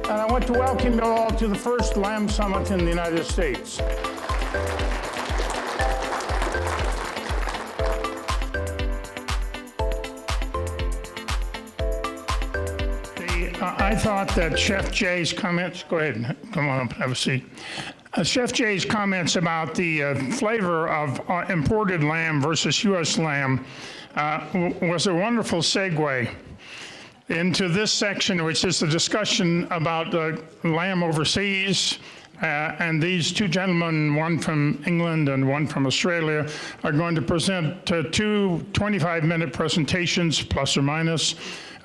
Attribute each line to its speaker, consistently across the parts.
Speaker 1: and I want to welcome you all to the first Lamb Summit in the United States. I thought that Chef Jay's comments, go ahead, come on up, have a seat. Chef Jay's comments about the flavor of imported lamb versus U.S. lamb was a wonderful segue into this section, which is the discussion about lamb overseas. And these two gentlemen, one from England and one from Australia, are going to present two 25-minute presentations, plus or minus.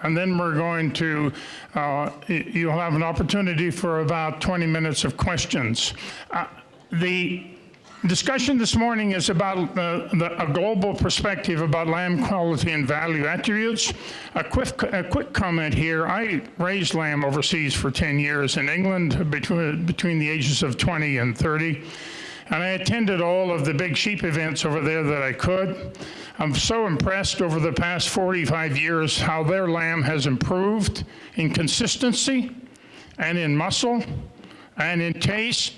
Speaker 1: And then we're going to, you'll have an opportunity for about 20 minutes of questions. The discussion this morning is about a global perspective about lamb quality and value attributes. A quick comment here. I raised lamb overseas for 10 years in England between the ages of 20 and 30. And I attended all of the big sheep events over there that I could. I'm so impressed over the past 45 years how their lamb has improved in consistency and in muscle and in taste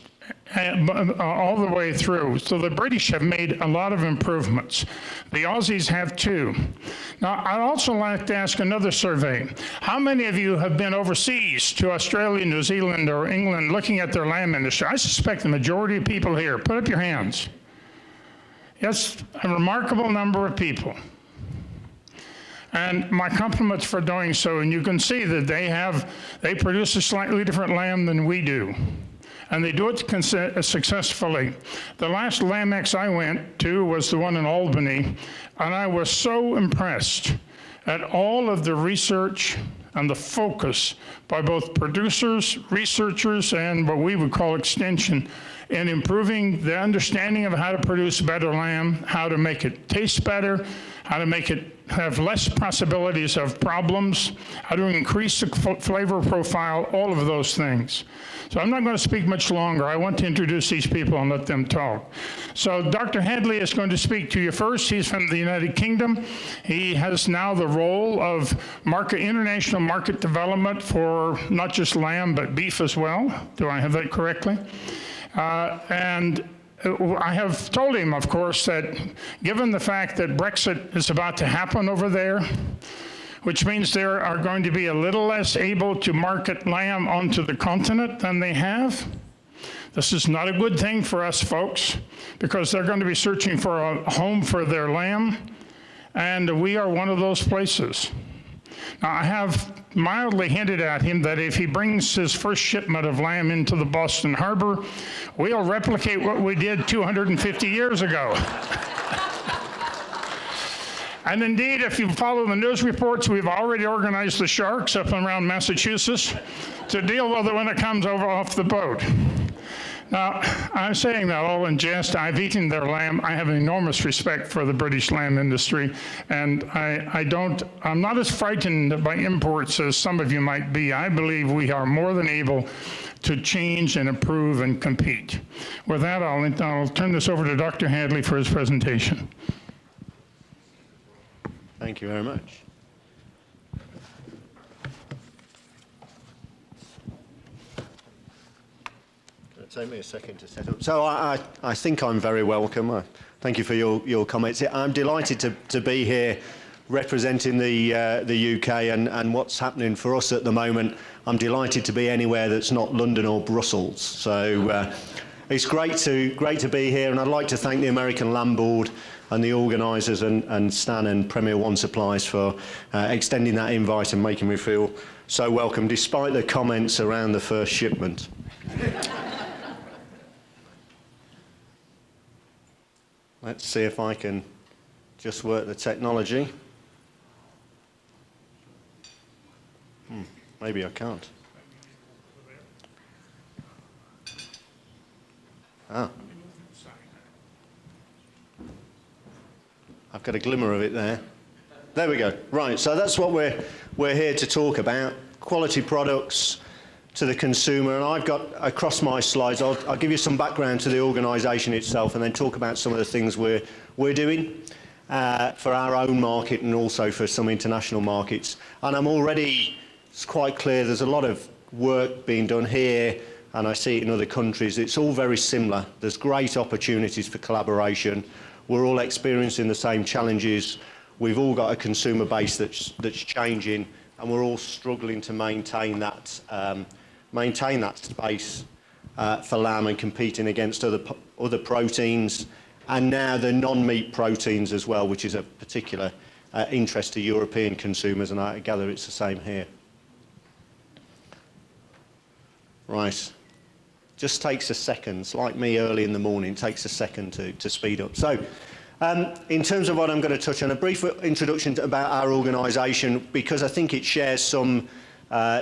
Speaker 1: all the way through. So the British have made a lot of improvements. The Aussies have too. Now, I'd also like to ask another survey. How many of you have been overseas to Australia, New Zealand, or England looking at their lamb industry? I suspect the majority of people here. Put up your hands. Yes, a remarkable number of people. And my compliments for doing so. And you can see that they produce a slightly different lamb than we do. And they do it successfully. The last Lambex I went to was the one in Albany, and I was so impressed at all of the research and the focus by both producers, researchers, and what we would call extension in improving the understanding of how to produce better lamb, how to make it taste better, how to make it have less possibilities of problems, how to increase the flavor profile, all of those things. So I'm not going to speak much longer. I want to introduce these people and let them talk. So Dr. Hadley is going to speak to you first. He's from the United Kingdom. He has now the role of international market development for not just lamb, but beef as well. Do I have that correctly? And I have told him, of course, that given the fact that Brexit is about to happen over there, which means they are going to be a little less able to market lamb onto the continent than they have. This is not a good thing for us folks, because they're going to be searching for a home for their lamb, and we are one of those places. Now, I have mildly hinted at him that if he brings his first shipment of lamb into the Boston Harbor, we'll replicate what we did 250 years ago. And indeed, if you follow the news reports, we've already organized the sharks up and around Massachusetts to deal with it when it comes over off the boat. Now, I'm saying that all in jest. I've eaten their lamb. I have enormous respect for the British lamb industry, and I'm not as frightened by imports as some of you might be. I believe we are more than able to change and improve and compete. With that, I'll turn this over to Dr. Hadley for his presentation.
Speaker 2: Thank you very much. It'll take me a second to set up. So I think I'm very welcome. Thank you for your comments. I'm delighted to be here representing the UK and what's happening for us at the moment. I'm delighted to be anywhere that's not London or Brussels. So it's great to be here, and I'd like to thank the American Lamb Board and the organisers and Stan and Premier One Supplies for extending that invite and making me feel so welcome, despite the comments around the first shipment. Let's see if I can just work the technology. Maybe I can't. Ah. I've got a glimmer of it there. There we go. Right, so that's what we're here to talk about. Quality products to the consumer, and I've got across my slides, I'll give you some background to the organisation itself and then talk about some of the things we're doing for our own market and also for some international markets. And it's quite clear there's a lot of work being done here, and I see it in other countries, it's all very similar. There's great opportunities for collaboration. We're all experiencing the same challenges. We've all got a consumer base that's changing, and we're all struggling to maintain that space for lamb and competing against other proteins, and now the non-meat proteins as well, which is a particular interest to European consumers, and I gather it's the same here. Right. Just takes a second. It's like me early in the morning, it takes a second to speed up. So, in terms of what I'm going to touch on, a brief introduction about our organisation, because I think it shares some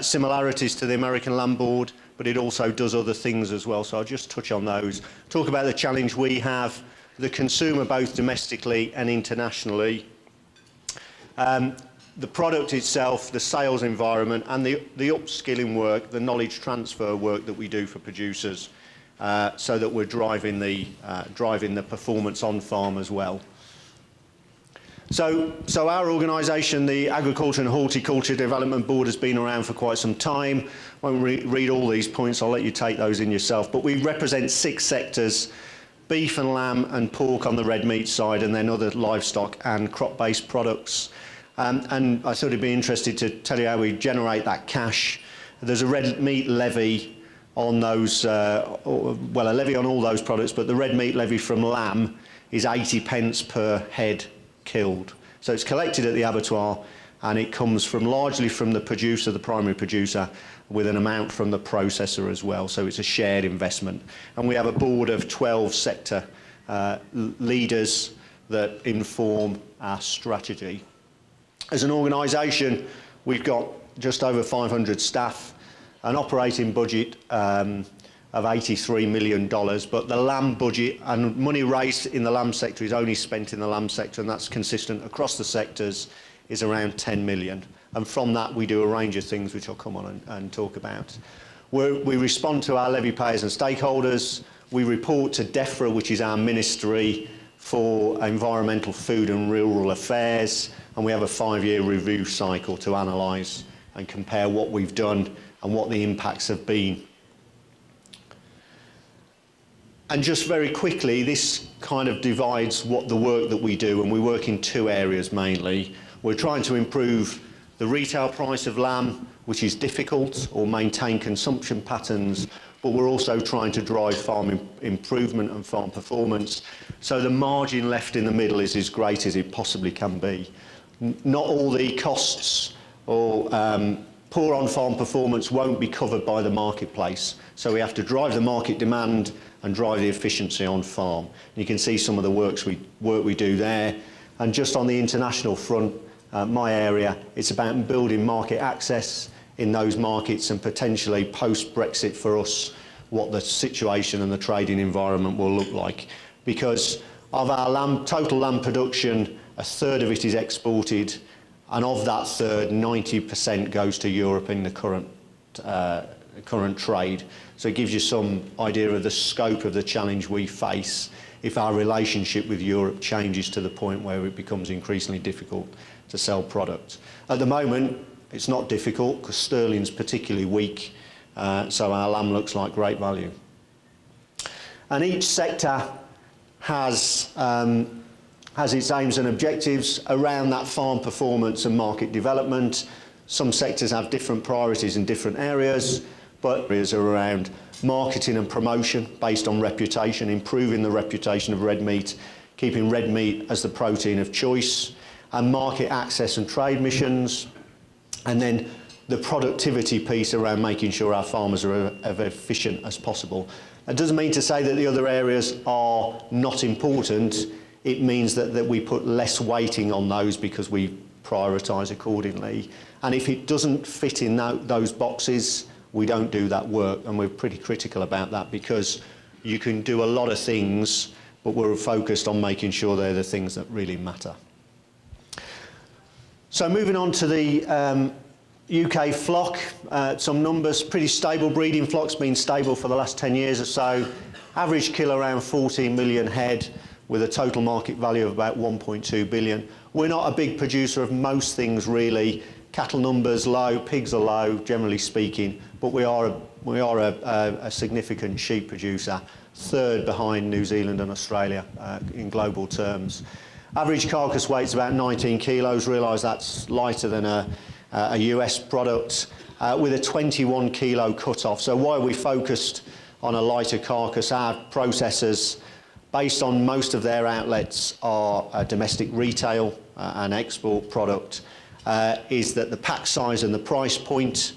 Speaker 2: similarities to the American Lamb Board, but it also does other things as well. So I'll just touch on those. Talk about the challenge we have, the consumer both domestically and internationally, the product itself, the sales environment, and the upskilling work, the knowledge transfer work that we do for producers, so that we're driving the performance on farm as well. So our organisation, the Agriculture and Horticulture Development Board, has been around for quite some time. I won't read all these points, I'll let you take those in yourself. But we represent 6 sectors: beef and lamb and pork on the red meat side, and then other livestock and crop-based products. And I thought it'd be interested to tell you how we generate that cash. There's a red meat levy on those, well, a levy on all those products, but the red meat levy from lamb is 80 pence per head killed. So it's collected at the abattoir, and it comes largely from the producer, the primary producer, with an amount from the processor as well. So it's a shared investment. And we have a board of 12 sector leaders that inform our strategy. As an organisation, we've got just over 500 staff, an operating budget of $83 million, but the lamb budget and money raised in the lamb sector is only spent in the lamb sector, and that's consistent across the sectors, is around 10 million. And from that, we do a range of things which I'll come on and talk about. We respond to our levy payers and stakeholders. We report to DEFRA, which is our Ministry for Environmental, Food and Rural Affairs, and we have a 5-year review cycle to analyse and compare what we've done and what the impacts have been. And just very quickly, this kind of divides what the work that we do, and we work in 2 areas mainly. We're trying to improve the retail price of lamb, which is difficult, or maintain consumption patterns, but we're also trying to drive farm improvement and farm performance. So the margin left in the middle is as great as it possibly can be. Not all the costs or poor on-farm performance won't be covered by the marketplace. So we have to drive the market demand and drive the efficiency on farm. And you can see some of the work we do there. And just on the international front, my area, it's about building market access in those markets, and potentially post-Brexit for us, what the situation and the trading environment will look like. Because of our total lamb production, 1/3 of it is exported, and of that third, 90% goes to Europe in the current trade. So it gives you some idea of the scope of the challenge we face if our relationship with Europe changes to the point where it becomes increasingly difficult to sell product. At the moment, it's not difficult because sterling's particularly weak, so our lamb looks like great value. And each sector has its aims and objectives around that farm performance and market development. Some sectors have different priorities in different areas, but areas are around marketing and promotion based on reputation, improving the reputation of red meat, keeping red meat as the protein of choice, and market access and trade missions, and then the productivity piece around making sure our farmers are as efficient as possible. That doesn't mean to say that the other areas are not important. It means that we put less weighting on those because we prioritise accordingly. And if it doesn't fit in those boxes, we don't do that work, and we're pretty critical about that, because you can do a lot of things, but we're focused on making sure they're the things that really matter. So moving on to the UK flock, some numbers: pretty stable breeding flock's been stable for the last 10 years or so. Average kill around 14 million head with a total market value of about 1.2 billion. We're not a big producer of most things really. Cattle numbers low, pigs are low, generally speaking, but we are a significant sheep producer, third behind New Zealand and Australia in global terms. Average carcass weight's about 19 kilos. Realise that's lighter than a US product, with a 21 kilo cut-off. So why are we focused on a lighter carcass? Our processors, based on most of their outlets, are domestic retail and export product, is that the pack size and the price point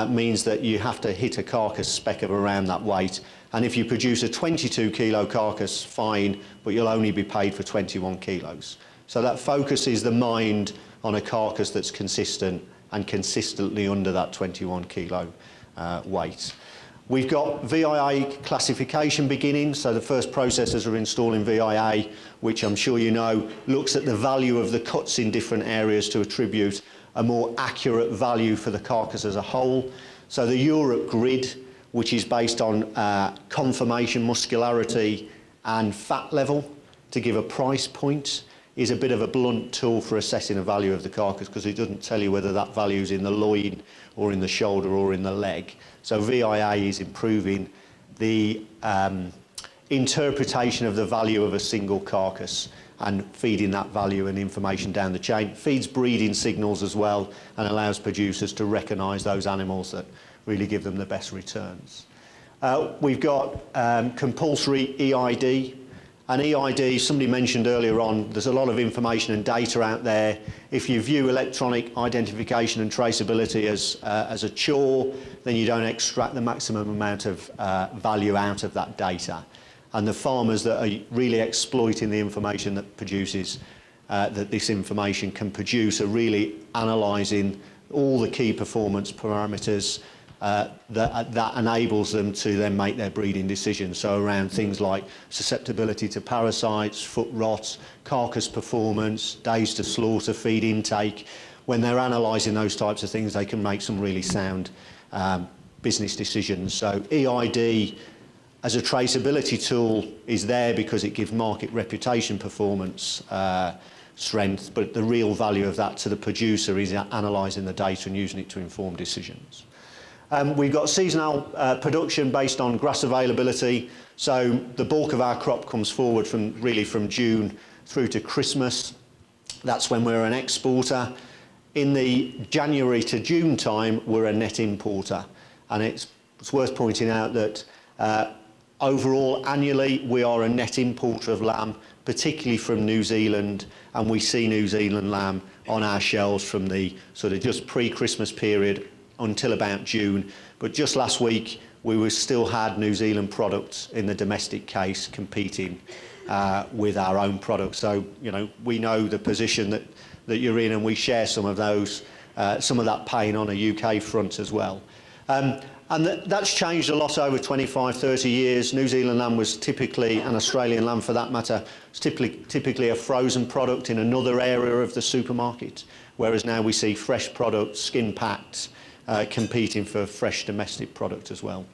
Speaker 2: means that you have to hit a carcass spec of around that weight. And if you produce a 22 kilo carcass, fine, but you'll only be paid for 21 kilos. So that focuses the mind on a carcass that's consistent and consistently under that 21 kilo weight. We've got VIA classification beginning, so the first processors are installing VIA, which I'm sure you know, looks at the value of the cuts in different areas to attribute a more accurate value for the carcass as a whole. So the Europe grid, which is based on conformation, muscularity and fat level to give a price point, is a bit of a blunt tool for assessing the value of the carcass, because it doesn't tell you whether that value is in the loin or in the shoulder or in the leg. So VIA is improving the interpretation of the value of a single carcass and feeding that value and information down the chain. Feeds breeding signals as well and allows producers to recognise those animals that really give them the best returns. We've got compulsory EID. And EID, somebody mentioned earlier on, there's a lot of information and data out there. If you view electronic identification and traceability as a chore, then you don't extract the maximum amount of value out of that data. And the farmers that are really exploiting the information that produces, that this information can produce, are really analysing all the key performance parameters that enables them to then make their breeding decisions. So around things like susceptibility to parasites, foot rot, carcass performance, days to slaughter, feed intake. When they're analysing those types of things, they can make some really sound business decisions. So EID as a traceability tool is there because it gives market reputation performance strength, but the real value of that to the producer is analysing the data and using it to inform decisions. We've got seasonal production based on grass availability, so the bulk of our crop comes forward from June through to Christmas. That's when we're an exporter. In the January to June time, we're a net importer, and it's worth pointing out that overall annually we are a net importer of lamb, particularly from New Zealand, and we see New Zealand lamb on our shelves from the sort of just pre-Christmas period until about June. But just last week we still had New Zealand products in the domestic case competing with our own products. So, you know, we know the position that you're in, and we share some of that pain on a UK front as well. And that's changed a lot over 25, 30 years. New Zealand lamb was typically, and Australian lamb for that matter, was typically a frozen product in another area of the supermarket, whereas now we see fresh products, skin packed, competing for fresh domestic product as well.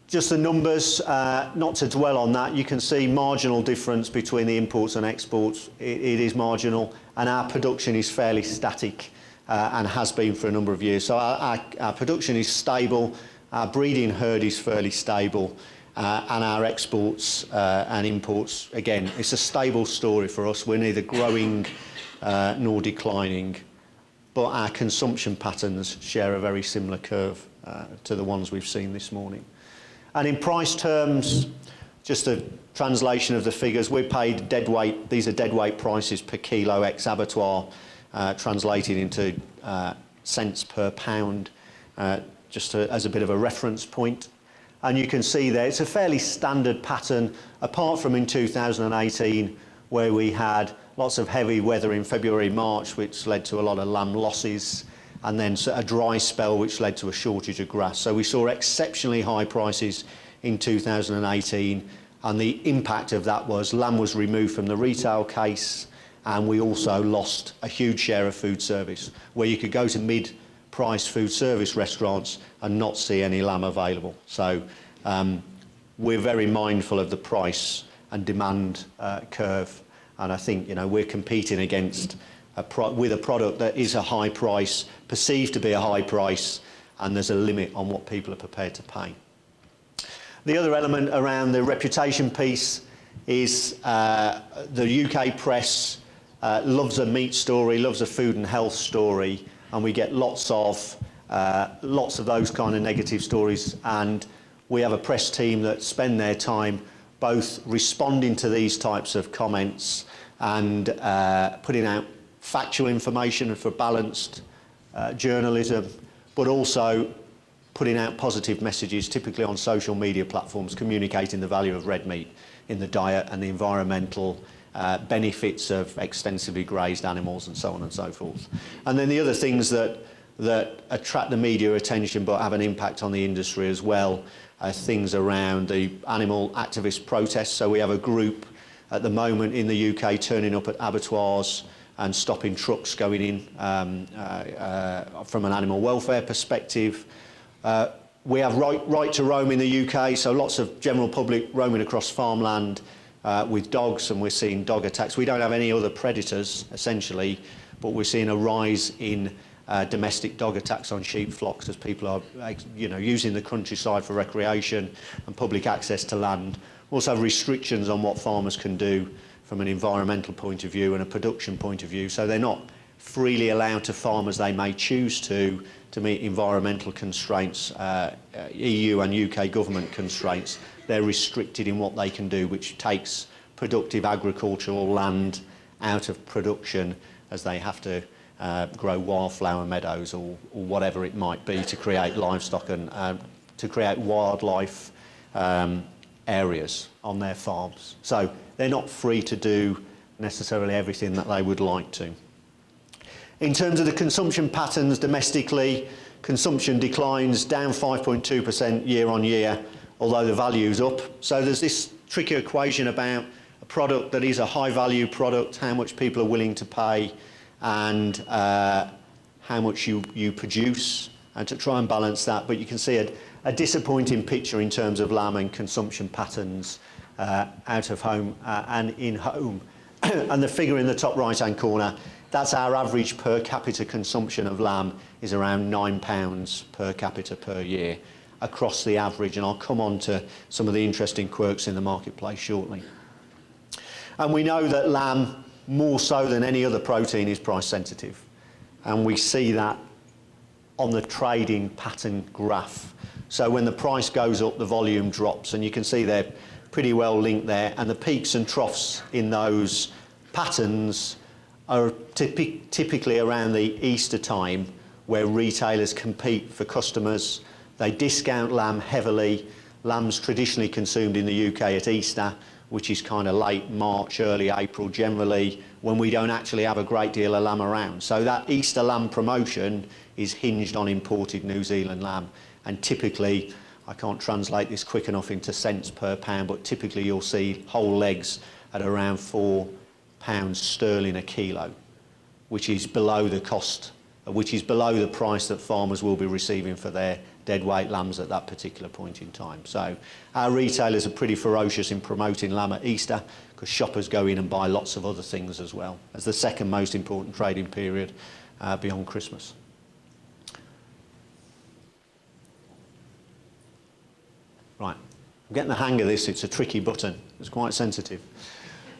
Speaker 2: Just the numbers, not to dwell on that, you can see marginal difference between the imports and exports. It is marginal, and our production is fairly static and has been for a number of years. So our production is stable, our breeding herd is fairly stable, and our exports and imports, again, it's a stable story for us. We're neither growing nor declining, but our consumption patterns share a very similar curve to the ones we've seen this morning. And in price terms, just a translation of the figures, we're paid deadweight. These are deadweight prices per kilo ex abattoir, translated into cents per pound, just as a bit of a reference point. And you can see there, it's a fairly standard pattern, apart from in 2018, where we had lots of heavy weather in February, March, which led to a lot of lamb losses, and then a dry spell, which led to a shortage of grass. So we saw exceptionally high prices in 2018, and the impact of that was lamb was removed from the retail case, and we also lost a huge share of food service, where you could go to mid-price food service restaurants and not see any lamb available. So we're very mindful of the price and demand curve, And I think, you know, we're competing against with a product that is a high price, perceived to be a high price, and there's a limit on what people are prepared to pay. The other element around the reputation piece is the UK press loves a meat story, loves a food and health story, and we get lots of those kind of negative stories, and we have a press team that spend their time both responding to these types of comments and putting out factual information for balanced journalism, but also putting out positive messages, typically on social media platforms, communicating the value of red meat in the diet and the environmental benefits of extensively grazed animals and so on and so forth. And then the other things that attract the media attention but have an impact on the industry as well are things around the animal activist protests. So we have a group at the moment in the UK turning up at abattoirs and stopping trucks going in from an animal welfare perspective. We have right to roam in the UK, so lots of general public roaming across farmland with dogs, and we're seeing dog attacks. We don't have any other predators, essentially, but we're seeing a rise in domestic dog attacks on sheep flocks as people are, you know, using the countryside for recreation and public access to land. We also have restrictions on what farmers can do from an environmental point of view and a production point of view, so they're not freely allowed to farm as they may choose to meet environmental constraints, EU and UK government constraints. They're restricted in what they can do, which takes productive agricultural land out of production as they have to grow wildflower meadows or whatever it might be to create livestock and to create wildlife areas on their farms. So they're not free to do necessarily everything that they would like to. In terms of the consumption patterns domestically, consumption declines down 5.2% year on year, although the value's up. So there's this tricky equation about a product that is a high value product, how much people are willing to pay, and how much you produce, and to try and balance that. But you can see a disappointing picture in terms of lamb and consumption patterns out of home and in home. And the figure in the top right hand corner, that's our average per capita consumption of lamb is around £9 per capita per year across the average, and I'll come on to some of the interesting quirks in the marketplace shortly. And we know that lamb, more so than any other protein, is price sensitive, and we see that on the trading pattern graph. So when the price goes up, the volume drops, and you can see they're pretty well linked there, and the peaks and troughs in those patterns are typically around the Easter time, where retailers compete for customers. They discount lamb heavily. Lamb's traditionally consumed in the UK at Easter, which is kind of late March, early April generally, when we don't actually have a great deal of lamb around. So that Easter lamb promotion is hinged on imported New Zealand lamb, and typically, I can't translate this quick enough into cents per pound, but typically you'll see whole legs at around £4 sterling a kilo, which is below the cost, which is below the price that farmers will be receiving for their dead weight lambs at that particular point in time. So our retailers are pretty ferocious in promoting lamb at Easter, because shoppers go in and buy lots of other things as well, as the second most important trading period beyond Christmas. Right, I'm getting the hang of this. It's a tricky button. It's quite sensitive.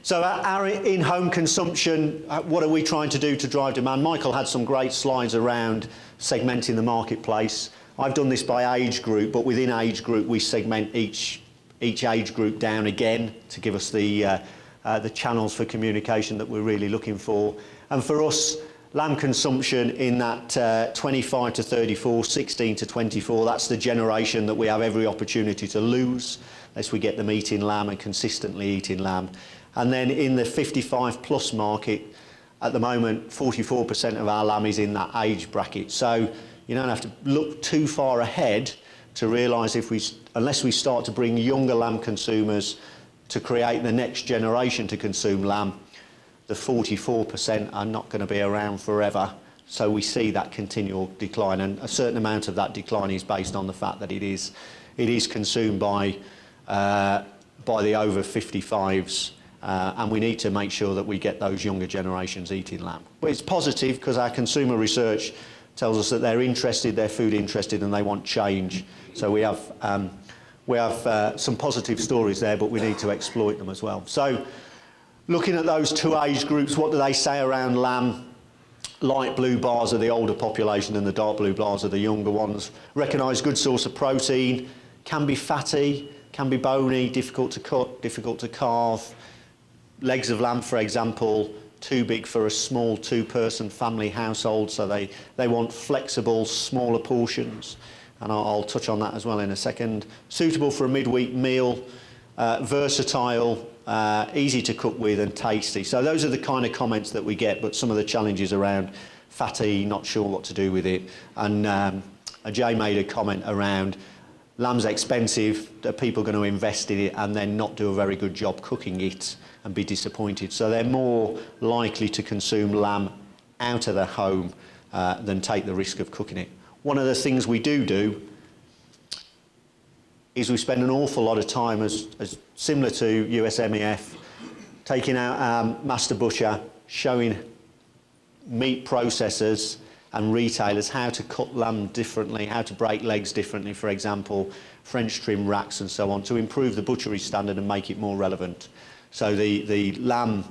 Speaker 2: So our in-home consumption, what are we trying to do to drive demand? Michael had some great slides around segmenting the marketplace. I've done this by age group, but within age group we segment each age group down again to give us the channels for communication that we're really looking for. And for us, lamb consumption in that 25 to 34, 16 to 24, that's the generation that we have every opportunity to lose, unless we get them eating lamb and consistently eating lamb. And then in the 55 plus market, at the moment, 44% of our lamb is in that age bracket. So you don't have to look too far ahead to realise unless we start to bring younger lamb consumers to create the next generation to consume lamb, the 44% are not going to be around forever. So we see that continual decline, and a certain amount of that decline is based on the fact that it is consumed by the over 55s and we need to make sure that we get those younger generations eating lamb. But it's positive because our consumer research tells us that they're interested, they're food interested, and they want change. So we have some positive stories there, but we need to exploit them as well. So looking at those two age groups, what do they say around lamb? Light blue bars are the older population and the dark blue bars are the younger ones. Recognised good source of protein, can be fatty, can be bony, difficult to cut, difficult to carve. Legs of lamb, for example, too big for a small two-person family household, so they want flexible, smaller portions. And I'll touch on that as well in a second. Suitable for a midweek meal, versatile, easy to cook with and tasty. So those are the kind of comments that we get, but some of the challenges around fatty, not sure what to do with it. And Jay made a comment around lamb's expensive, are people going to invest in it and then not do a very good job cooking it and be disappointed? So they're more likely to consume lamb out of their home than take the risk of cooking it. One of the things we do is we spend an awful lot of time, as similar to USMEF, taking out our master butcher, showing meat processors and retailers how to cut lamb differently, how to break legs differently, for example, French trim racks and so on, to improve the butchery standard and make it more relevant. So the lamb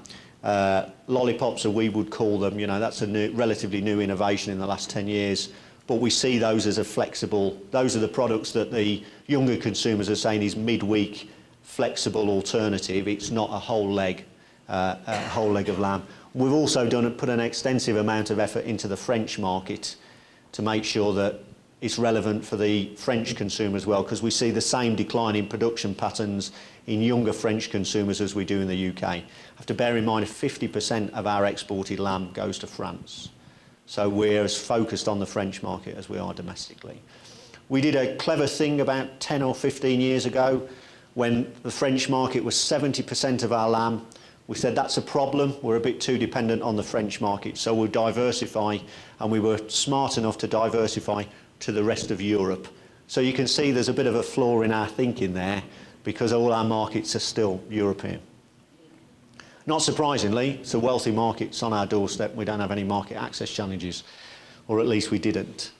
Speaker 2: lollipops, as we would call them, you know, that's a relatively new innovation in the last 10 years. But we see those as a flexible, those are the products that the younger consumers are saying is midweek flexible alternative. It's not a whole leg of lamb. We've also put an extensive amount of effort into the French market to make sure that it's relevant for the French consumer as well, because we see the same decline in production patterns in younger French consumers as we do in the UK. I have to bear in mind 50% of our exported lamb goes to France. So we're as focused on the French market as we are domestically. We did a clever thing about 10 or 15 years ago when the French market was 70% of our lamb. We said that's a problem, we're a bit too dependent on the French market, so we'll diversify, and we were smart enough to diversify to the rest of Europe. So you can see there's a bit of a flaw in our thinking there, because all our markets are still European. Not surprisingly, it's a wealthy market, it's on our doorstep, we don't have any market access challenges, or at least we didn't.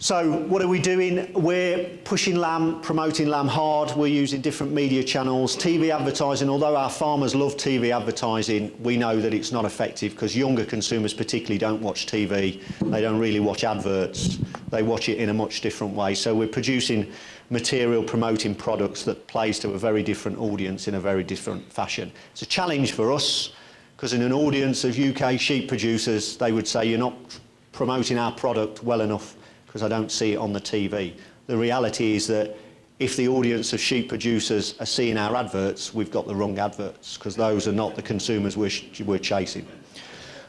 Speaker 2: So what are we doing? We're pushing lamb, promoting lamb hard. We're using different media channels. TV advertising, although our farmers love TV advertising, we know that it's not effective because younger consumers particularly don't watch TV. They don't really watch adverts. They watch it in a much different way. So we're producing material promoting products that plays to a very different audience in a very different fashion. It's a challenge for us because in an audience of UK sheep producers, they would say you're not promoting our product well enough because I don't see it on the TV. The reality is that if the audience of sheep producers are seeing our adverts, we've got the wrong adverts because those are not the consumers we're chasing.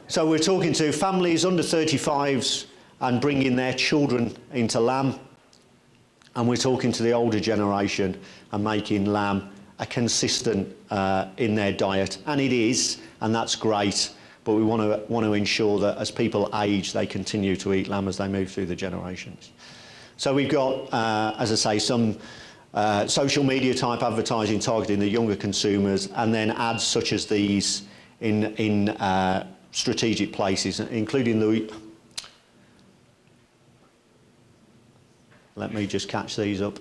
Speaker 2: So we're talking to families under 35s and bringing their children into lamb, and we're talking to the older generation and making lamb a consistent in their diet, and it is, and that's great. But we want to ensure that as people age, they continue to eat lamb as they move through the generations. So we've got, as I say, some social media type advertising targeting the younger consumers, and then ads such as these in strategic places, including the... Let me just catch these up.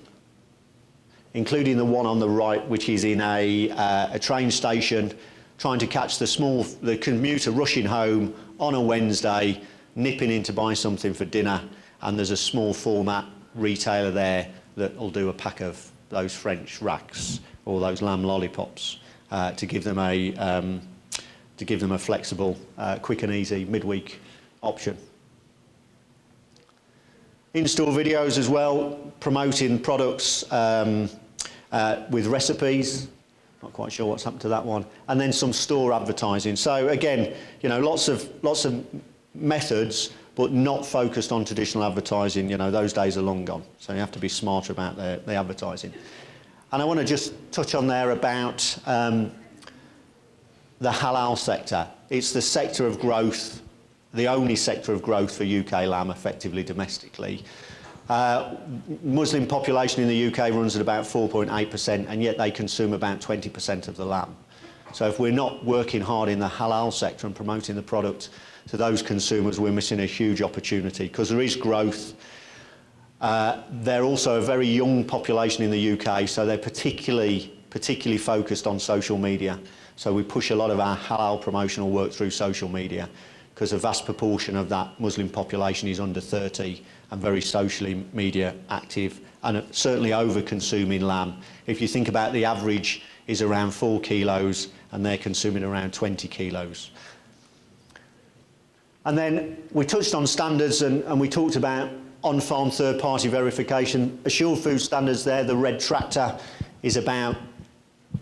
Speaker 2: Including the one on the right, which is in a train station, trying to catch the commuter rushing home on a Wednesday, nipping in to buy something for dinner, and there's a small format retailer there that will do a pack of those French racks or those lamb lollipops to give them a flexible, quick and easy midweek option. In-store videos as well, promoting products with recipes. Not quite sure what's happened to that one. And then some store advertising. So again, you know, lots of methods, but not focused on traditional advertising. You know, those days are long gone. So you have to be smarter about the advertising. And I want to just touch on there about the halal sector. It's the sector of growth, the only sector of growth for UK lamb effectively domestically. Muslim population in the UK runs at about 4.8%, and yet they consume about 20% of the lamb. So if we're not working hard in the halal sector and promoting the product to those consumers, we're missing a huge opportunity, because there is growth. They're also a very young population in the UK, so they're particularly focused on social media. So we push a lot of our halal promotional work through social media, because a vast proportion of that Muslim population is under 30 and very socially media active, and certainly over consuming lamb. If you think about, the average is around 4 kilos and they're consuming around 20 kilos. And then we touched on standards, and we talked about on-farm third-party verification. Assured Food Standards there, the red tractor, is about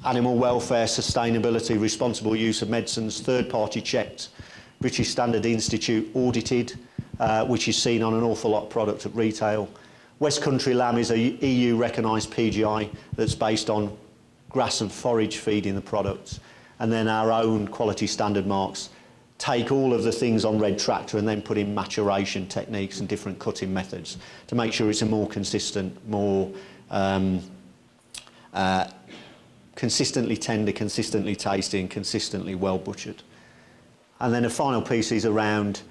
Speaker 2: animal welfare, sustainability, responsible use of medicines, third-party checked, British Standard Institute audited, which is seen on an awful lot of product at retail. West Country Lamb is a EU recognised PGI that's based on grass and forage feed in the products. And then our own quality standard marks take all of the things on red tractor and then put in maturation techniques and different cutting methods to make sure it's a more consistent, more consistently tender, consistently tasty and consistently well butchered. And then a final piece is around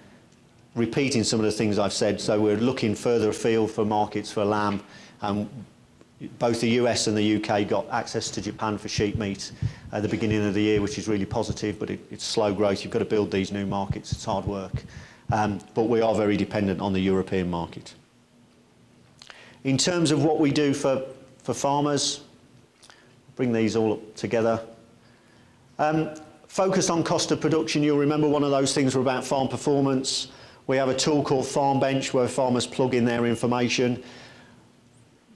Speaker 2: repeating some of the things I've said. So we're looking further afield for markets for lamb. Both the US and the UK got access to Japan for sheep meat at the beginning of the year, which is really positive, but it's slow growth. You've got to build these new markets. It's hard work. But we are very dependent on the European market. In terms of what we do for farmers, bring these all up together. Focus on cost of production. You'll remember one of those things were about farm performance. We have a tool called Farm Bench where farmers plug in their information.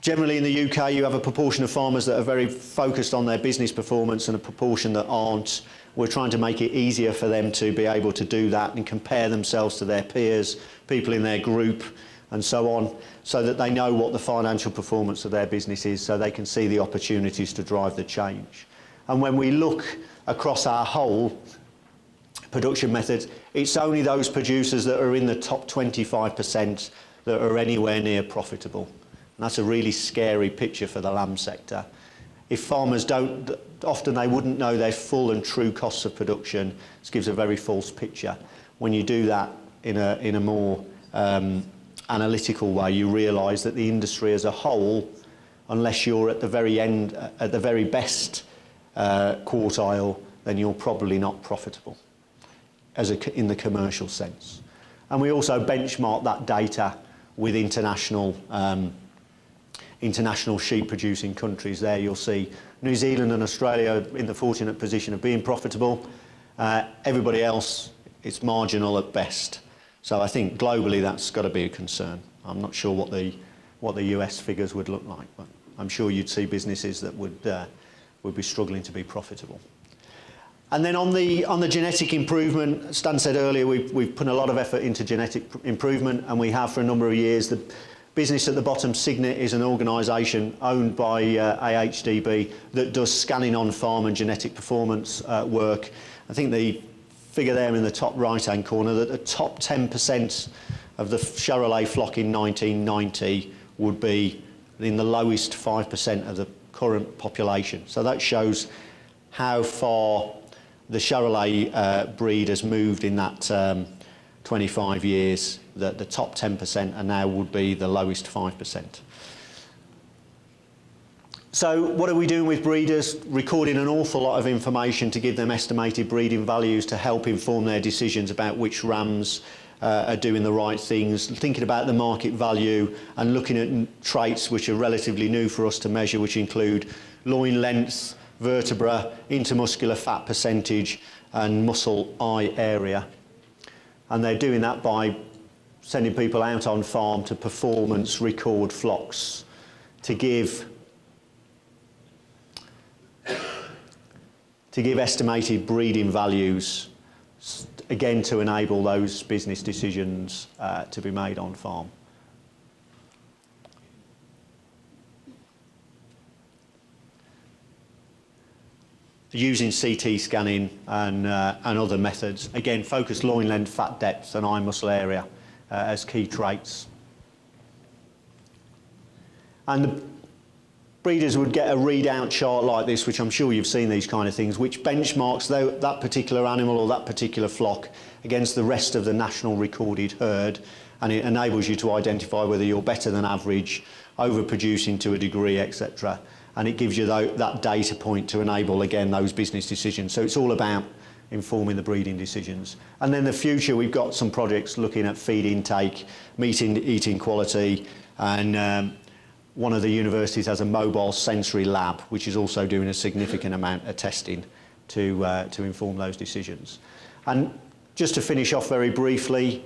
Speaker 2: Generally in the UK, you have a proportion of farmers that are very focused on their business performance and a proportion that aren't. We're trying to make it easier for them to be able to do that and compare themselves to their peers, people in their group and so on, so that they know what the financial performance of their business is, so they can see the opportunities to drive the change. And when we look across our whole production methods, it's only those producers that are in the top 25% that are anywhere near profitable. And that's a really scary picture for the lamb sector. If farmers don't, often they wouldn't know their full and true costs of production. This gives a very false picture. When you do that in a more analytical way, you realise that the industry as a whole, unless you're at the very end, at the very best quartile, then you're probably not profitable in the commercial sense. And we also benchmark that data with international sheep producing countries. There you'll see New Zealand and Australia in the fortunate position of being profitable. Everybody else, it's marginal at best. So I think globally that's got to be a concern. I'm not sure what the US figures would look like, but I'm sure you'd see businesses that would be struggling to be profitable. And then on the genetic improvement, Stan said earlier, we've put a lot of effort into genetic improvement, and we have for a number of years. The business at the bottom, Signet, is an organisation owned by AHDB that does scanning on farm and genetic performance work. I think the figure there in the top right-hand corner, that the top 10% of the Charolais flock in 1990 would be in the lowest 5% of the current population. So that shows how far the Charolais breed has moved in that 25 years, that the top 10% and now would be the lowest 5%. So what are we doing with breeders? Recording an awful lot of information to give them estimated breeding values to help inform their decisions about which rams are doing the right things, thinking about the market value and looking at traits which are relatively new for us to measure, which include loin length, vertebra, intermuscular fat percentage and muscle eye area. And they're doing that by sending people out on farm to performance record flocks to give estimated breeding values, again to enable those business decisions to be made on farm. Using CT scanning and other methods, again focus loin length, fat depth and eye muscle area as key traits. And breeders would get a readout chart like this, which I'm sure you've seen these kind of things, which benchmarks that particular animal or that particular flock against the rest of the national recorded herd, and it enables you to identify whether you're better than average, overproducing to a degree, etc. And it gives you that data point to enable, again, those business decisions. So it's all about informing the breeding decisions. And then the future, we've got some projects looking at feed intake, eating quality, and one of the universities has a mobile sensory lab, which is also doing a significant amount of testing to inform those decisions. And just to finish off very briefly,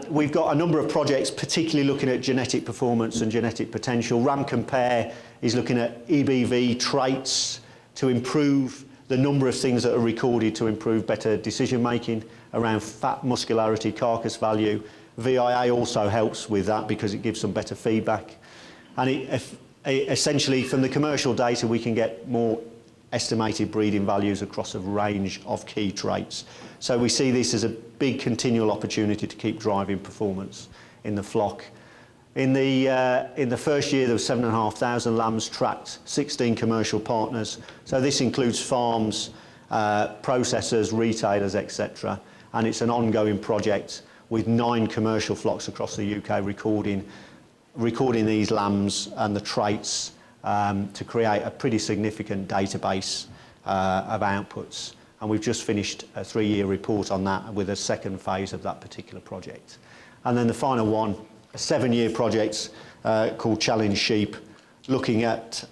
Speaker 2: we've got a number of projects, particularly looking at genetic performance and genetic potential. RAM Compare is looking at EBV traits to improve the number of things that are recorded to improve better decision making around fat, muscularity, carcass value. VIA also helps with that because it gives some better feedback. And essentially, from the commercial data, we can get more estimated breeding values across a range of key traits. So we see this as a big continual opportunity to keep driving performance in the flock. In the first year, there were 7,500 lambs tracked, 16 commercial partners. So this includes farms, processors, retailers, etc. And it's an ongoing project with 9 commercial flocks across the UK recording these lambs and the traits to create a pretty significant database of outputs. And we've just finished a 3-year report on that with a second phase of that particular project. And then the final one, a 7-year project called Challenge Sheep, looking at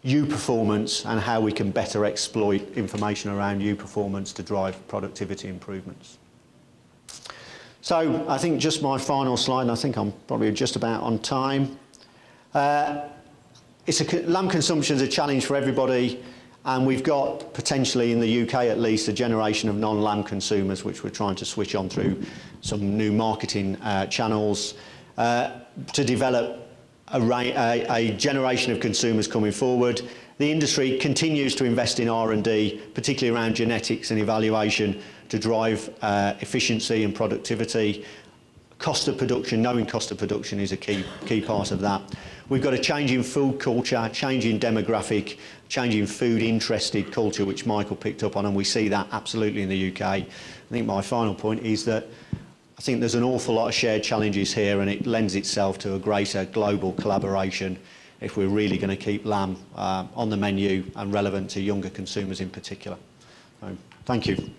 Speaker 2: ewe performance and how we can better exploit information around ewe performance to drive productivity improvements. So I think just my final slide, and I think I'm probably just about on time. Lamb consumption is a challenge for everybody, and we've got potentially in the UK at least a generation of non-lamb consumers which we're trying to switch on through some new marketing channels to develop a generation of consumers coming forward. The industry continues to invest in R&D, particularly around genetics and evaluation, to drive efficiency and productivity. Cost of production, knowing cost of production is a key part of that. We've got a change in food culture, change in demographic, change in food interested culture, which Michael picked up on, and we see that absolutely in the UK. I think my final point is that I think there's an awful lot of shared challenges here, and it lends itself to a greater global collaboration if we're really going to keep lamb on the menu and relevant to younger consumers in particular. So, thank you.